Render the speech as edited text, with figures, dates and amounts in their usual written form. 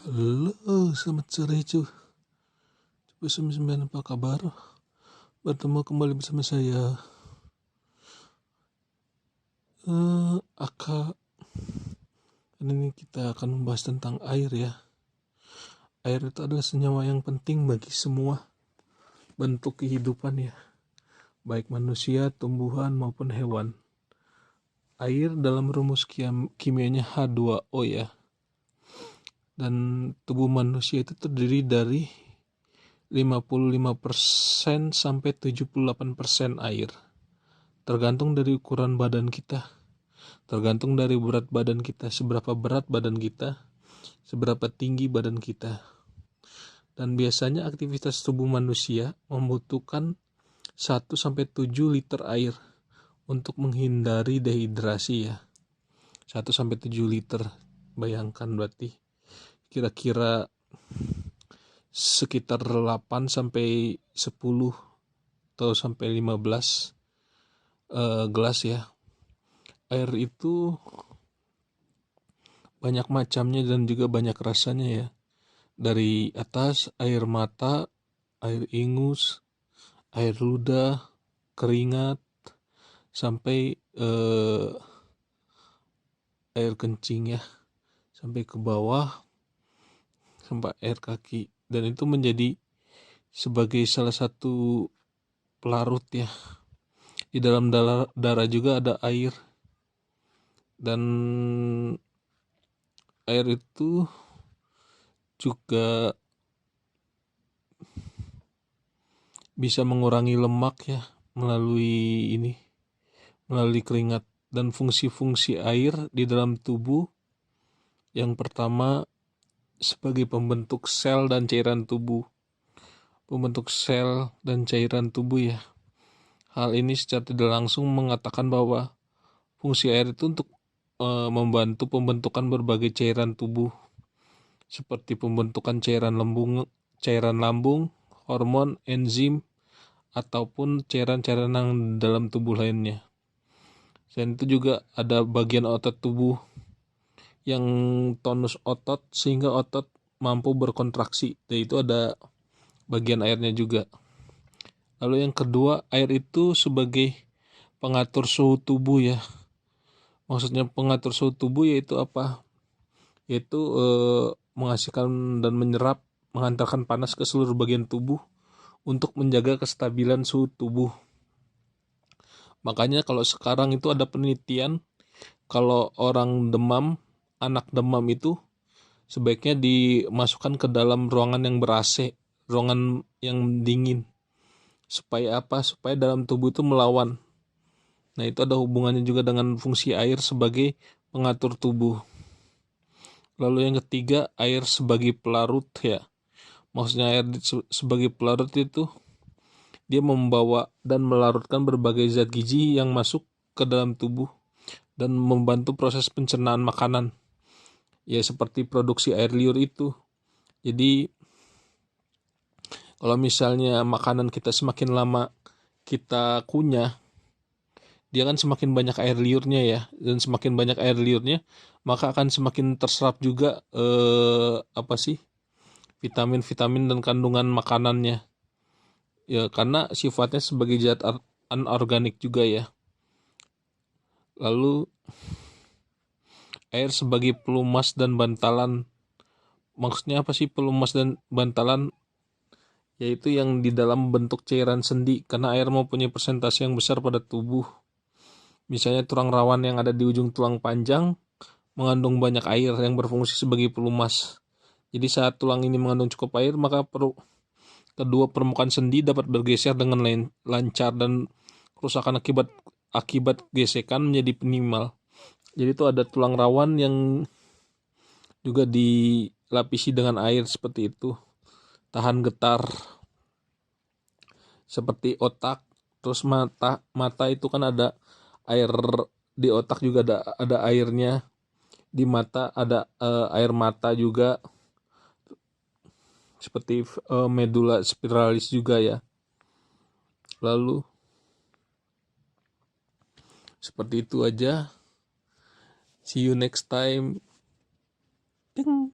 Halo, selamat sore Coba 99, apa kabar? Bertemu kembali bersama saya Aka. Ini kita akan membahas tentang air ya. Air itu adalah senyawa yang penting bagi semua bentuk kehidupan ya, baik manusia, tumbuhan maupun hewan. Air dalam rumus kimianya H2O ya. Dan tubuh manusia itu terdiri dari 55% sampai 78% air. Tergantung dari ukuran badan kita, tergantung dari berat badan kita, seberapa berat badan kita, seberapa tinggi badan kita. Dan biasanya aktivitas tubuh manusia membutuhkan 1 sampai 7 liter air untuk menghindari dehidrasi ya. 1 sampai 7 liter. Bayangkan berarti kira-kira sekitar 8 sampai 10 atau sampai 15 gelas ya. Air itu banyak macamnya dan juga banyak rasanya ya. Dari atas air mata, air ingus, air ludah, keringat, sampai air kencing ya, sampai ke bawah, sampai air kaki. Dan itu menjadi sebagai salah satu pelarut ya. Di dalam darah juga ada air. Dan air itu juga bisa mengurangi lemak ya melalui keringat. Dan fungsi-fungsi air di dalam tubuh, yang pertama sebagai pembentuk sel dan cairan tubuh. Pembentuk sel dan cairan tubuh ya. Hal ini secara tidak langsung mengatakan bahwa fungsi air itu untuk membantu pembentukan berbagai cairan tubuh, seperti pembentukan cairan lambung, hormon, enzim, ataupun cairan-cairan yang dalam tubuh lainnya. Selain itu juga ada bagian otot tubuh yang tonus otot sehingga otot mampu berkontraksi. Dan itu ada bagian airnya juga. Lalu yang kedua, air itu sebagai pengatur suhu tubuh ya. Maksudnya pengatur suhu tubuh yaitu apa? Yaitu menghasilkan dan menghantarkan panas ke seluruh bagian tubuh untuk menjaga kestabilan suhu tubuh. Makanya kalau sekarang itu ada penelitian, kalau orang demam, anak demam itu sebaiknya dimasukkan ke dalam ruangan yang ber-AC, ruangan yang dingin. Supaya apa? Supaya dalam tubuh itu melawan. Nah, itu ada hubungannya juga dengan fungsi air sebagai pengatur tubuh. Lalu yang ketiga, air sebagai pelarut ya. Maksudnya air sebagai pelarut itu dia membawa dan melarutkan berbagai zat gizi yang masuk ke dalam tubuh dan membantu proses pencernaan makanan. Ya seperti produksi air liur itu. Jadi kalau misalnya makanan kita semakin lama kita kunyah, dia kan semakin banyak air liurnya ya, dan semakin banyak air liurnya maka akan semakin terserap juga vitamin-vitamin dan kandungan makanannya ya, karena sifatnya sebagai zat anorganik juga ya. Lalu air sebagai pelumas dan bantalan. Maksudnya apa sih pelumas dan bantalan? Yaitu yang di dalam bentuk cairan sendi, karena air mempunyai persentase yang besar pada tubuh. Misalnya tulang rawan yang ada di ujung tulang panjang mengandung banyak air yang berfungsi sebagai pelumas. Jadi saat tulang ini mengandung cukup air, maka kedua permukaan sendi dapat bergeser dengan lancar dan kerusakan akibat gesekan menjadi minimal. Jadi itu ada tulang rawan yang juga dilapisi dengan air seperti itu, tahan getar. Seperti otak, terus mata itu kan ada air, di otak juga ada airnya, di mata ada air mata juga, seperti medula spiralis juga ya. Lalu seperti itu aja. See you next time. Ding.